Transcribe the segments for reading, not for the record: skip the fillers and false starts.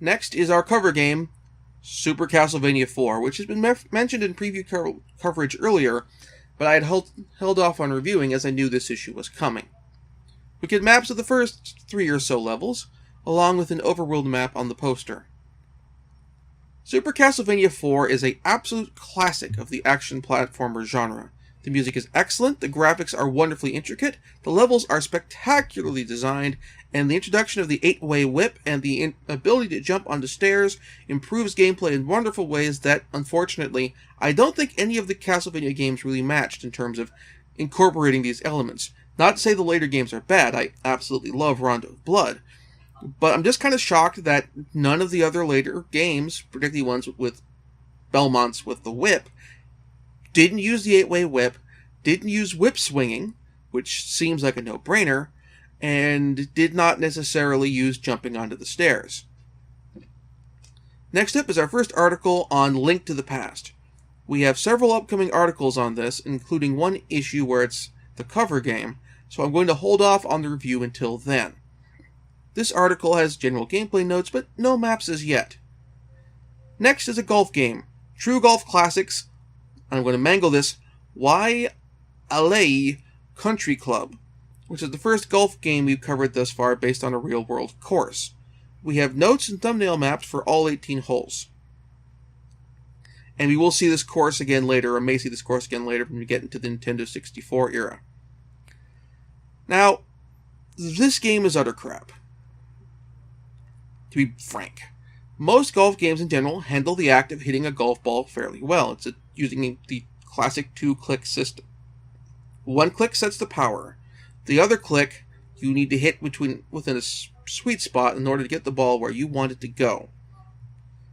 Next is our cover game, Super Castlevania 4, which has been mentioned in preview coverage earlier, but I had held off on reviewing as I knew this issue was coming. We get maps of the first 3 or so levels, along with an overworld map on the poster. Super Castlevania 4 is an absolute classic of the action platformer genre. The music is excellent, the graphics are wonderfully intricate, the levels are spectacularly designed, and the introduction of the 8-way whip and the ability to jump onto stairs improves gameplay in wonderful ways that, unfortunately, I don't think any of the Castlevania games really matched in terms of incorporating these elements. Not to say the later games are bad, I absolutely love Rondo of Blood, but I'm just kind of shocked that none of the other later games, particularly ones with Belmonts with the whip, didn't use the 8-way whip, didn't use whip swinging, which seems like a no-brainer, and did not necessarily use jumping onto the stairs. Next up is our first article on Link to the Past. We have several upcoming articles on this, including one issue where it's the cover game, so I'm going to hold off on the review until then. This article has general gameplay notes, but no maps as yet. Next is a golf game, True Golf Classics. I'm going to mangle this, Waialae Country Club, which is the first golf game we've covered thus far based on a real-world course. We have notes and thumbnail maps for all 18 holes. And we will see this course again later, or may see this course again later when we get into the Nintendo 64 era. Now, this game is utter crap, to be frank. Most golf games in general handle the act of hitting a golf ball fairly well. It's using the classic 2-click system. 1 click sets the power. The other click, you need to hit within a sweet spot in order to get the ball where you want it to go.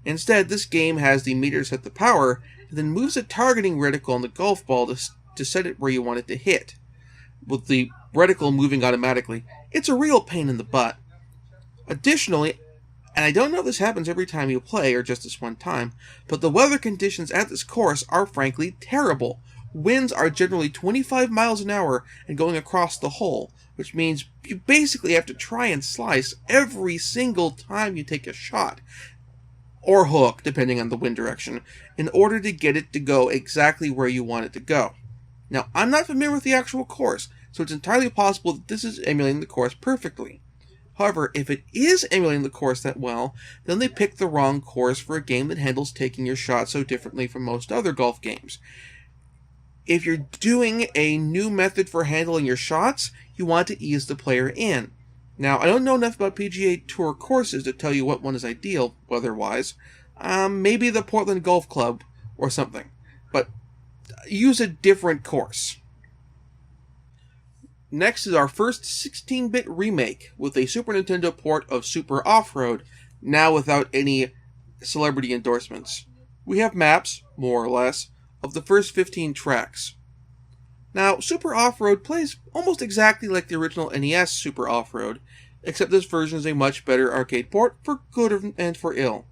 Instead, this game has the meter set the power, and then moves a targeting reticle on the golf ball to set it where you want it to hit, with the reticle moving automatically. It's a real pain in the butt. Additionally, and I don't know if this happens every time you play, or just this one time, but the weather conditions at this course are frankly terrible. Winds are generally 25 miles an hour and going across the hole, which means you basically have to try and slice every single time you take a shot, or hook, depending on the wind direction, in order to get it to go exactly where you want it to go. Now, I'm not familiar with the actual course, so it's entirely possible that this is emulating the course perfectly. However, if it is emulating the course that well, then they picked the wrong course for a game that handles taking your shot so differently from most other golf games. If you're doing a new method for handling your shots, you want to ease the player in. Now, I don't know enough about PGA Tour courses to tell you what one is ideal, weather-wise. Maybe the Portland Golf Club or something. But use a different course. Next is our first 16-bit remake with a Super Nintendo port of Super Off-Road, now without any celebrity endorsements. We have maps, more or less, of the first 15 tracks. Now, Super Off-Road plays almost exactly like the original NES Super Off-Road, except this version is a much better arcade port for good and for ill.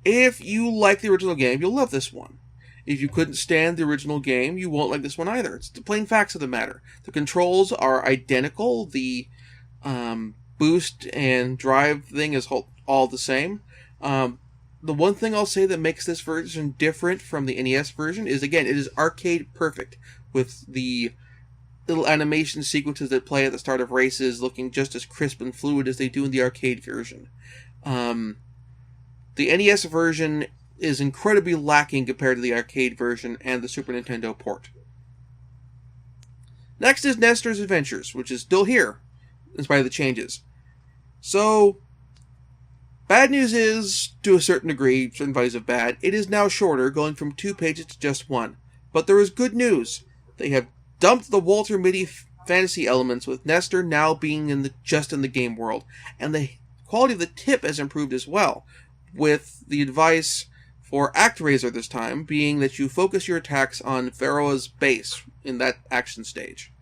If you like the original game, you'll love this one. If you couldn't stand the original game, you won't like this one either. It's the plain facts of the matter. The controls are identical. The boost and drive thing is all the same. The one thing I'll say that makes this version different from the NES version is, again, it is arcade perfect, with the little animation sequences that play at the start of races looking just as crisp and fluid as they do in the arcade version. The NES version is incredibly lacking compared to the arcade version and the Super Nintendo port. Next is Nestor's Adventures, which is still here, in spite of the changes. So, bad news is, to a certain degree, certain values of bad, it is now shorter, going from 2 pages to just 1. But there is good news. They have dumped the Walter Mitty fantasy elements, with Nestor now being just in the game world, and the quality of the tip has improved as well, with the advice for ActRaiser this time being that you focus your attacks on Pharaoh's base in that action stage.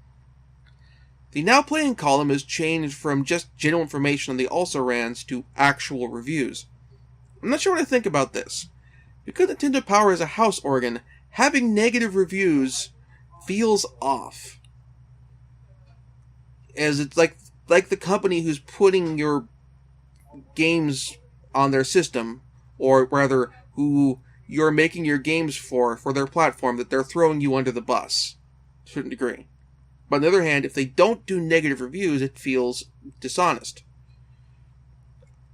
The Now Playing column is changed from just general information on the also-rans to actual reviews. I'm not sure what I think about this. Because Nintendo Power is a house organ, having negative reviews feels off. As it's like the company who's putting your games on their system, or rather, who you're making your games for their platform, that they're throwing you under the bus, to a certain degree. But on the other hand, if they don't do negative reviews, it feels dishonest.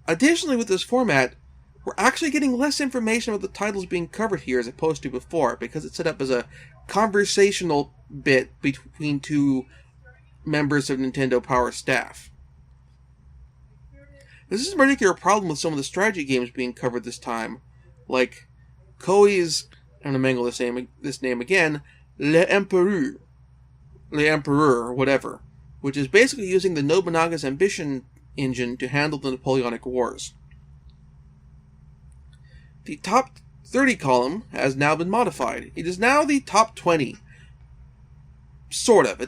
Additionally, with this format, we're actually getting less information about the titles being covered here as opposed to before, because it's set up as a conversational bit between two members of Nintendo Power staff. This is a particular problem with some of the strategy games being covered this time, like Koei's, I'm going to mangle this name again, L'Empereur, or whatever, which is basically using the Nobunaga's Ambition engine to handle the Napoleonic Wars. The top 30 column has now been modified. It is now the top 20. Sort of.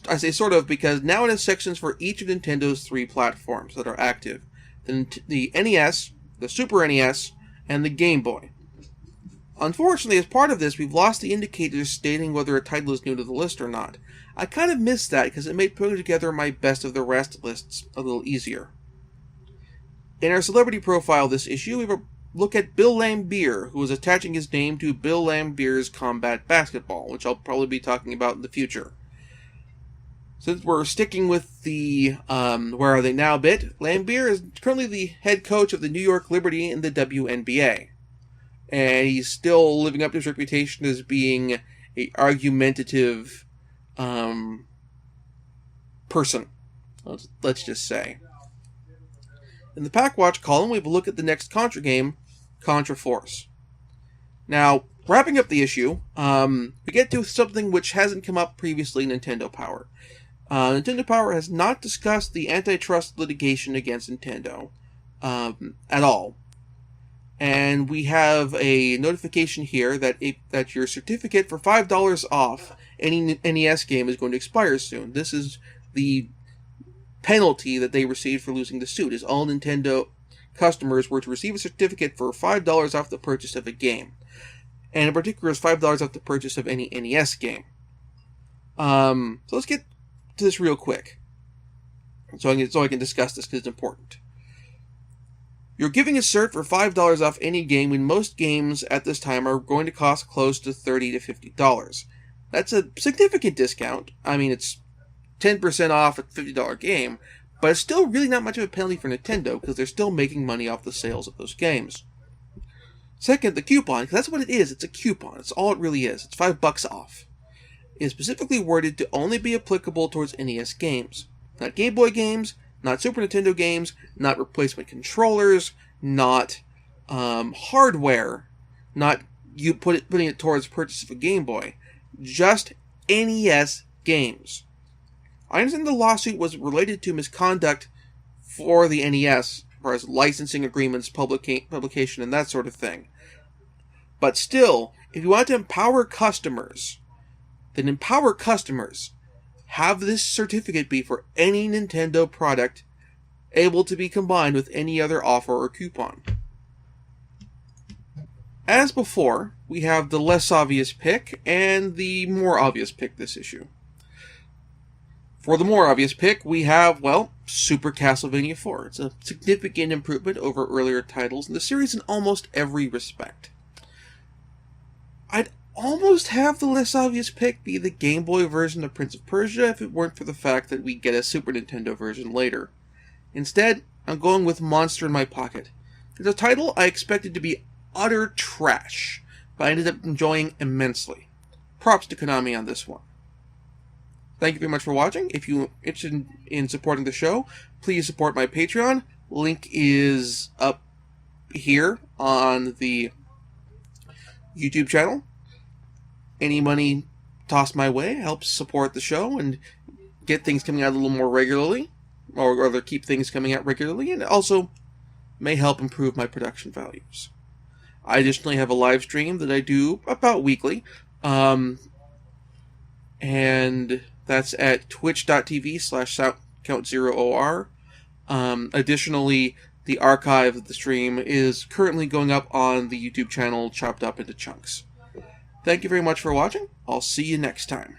I say sort of because now it has sections for each of Nintendo's 3 platforms that are active. The NES, the Super NES, and the Game Boy. Unfortunately, as part of this, we've lost the indicators stating whether a title is new to the list or not. I kind of missed that because it made putting together my best of the rest lists a little easier. In our celebrity profile this issue, we have a look at Bill Laimbeer, who is attaching his name to Bill Laimbeer's Combat Basketball, which I'll probably be talking about in the future. Since we're sticking with the Where Are They Now bit, Laimbeer is currently the head coach of the New York Liberty in the WNBA. And he's still living up to his reputation as being an argumentative person, let's just say. In the Pack Watch column, we have a look at the next Contra game, Contra Force. Now, wrapping up the issue, we get to something which hasn't come up previously in Nintendo Power. Nintendo Power has not discussed the antitrust litigation against Nintendo at all. And we have a notification here that your certificate for $5 off any NES game is going to expire soon. This is the penalty that they received for losing the suit, is all Nintendo customers were to receive a certificate for $5 off the purchase of a game. And in particular, is $5 off the purchase of any NES game. So let's get to this real quick, so I can discuss this because it's important. You're giving a cert for $5 off any game when most games at this time are going to cost close to $30 to $50. That's a significant discount. I mean, it's 10% off a $50 game, but it's still really not much of a penalty for Nintendo because they're still making money off the sales of those games. Second, the coupon, because that's what it is. It's a coupon. It's all it really is. It's $5 off. It is specifically worded to only be applicable towards NES games. Not Game Boy games, not Super Nintendo games, not replacement controllers, not hardware, not you putting it towards purchase of a Game Boy. Just NES games. I understand the lawsuit was related to misconduct for the NES, as far as licensing agreements, publication, and that sort of thing. But still, if you want to empower customers, then empower customers. Have this certificate be for any Nintendo product able to be combined with any other offer or coupon. As before, we have the less obvious pick and the more obvious pick this issue. For the more obvious pick, we have, well, Super Castlevania 4. It's a significant improvement over earlier titles in the series in almost every respect. I'd almost have the less obvious pick be the Game Boy version of Prince of Persia if it weren't for the fact that we get a Super Nintendo version later. Instead, I'm going with Monster in My Pocket. It's a title I expected to be utter trash, but I ended up enjoying immensely. Props to Konami on this one. Thank you very much for watching. If you're interested in supporting the show, please support my Patreon. Link is up here on the YouTube channel. Any money tossed my way helps support the show and get things coming out a little more regularly, or rather keep things coming out regularly, and also may help improve my production values. I additionally have a live stream that I do about weekly, and that's at twitch.tv/count0or. Additionally, the archive of the stream is currently going up on the YouTube channel, chopped up into chunks. Thank you very much for watching. I'll see you next time.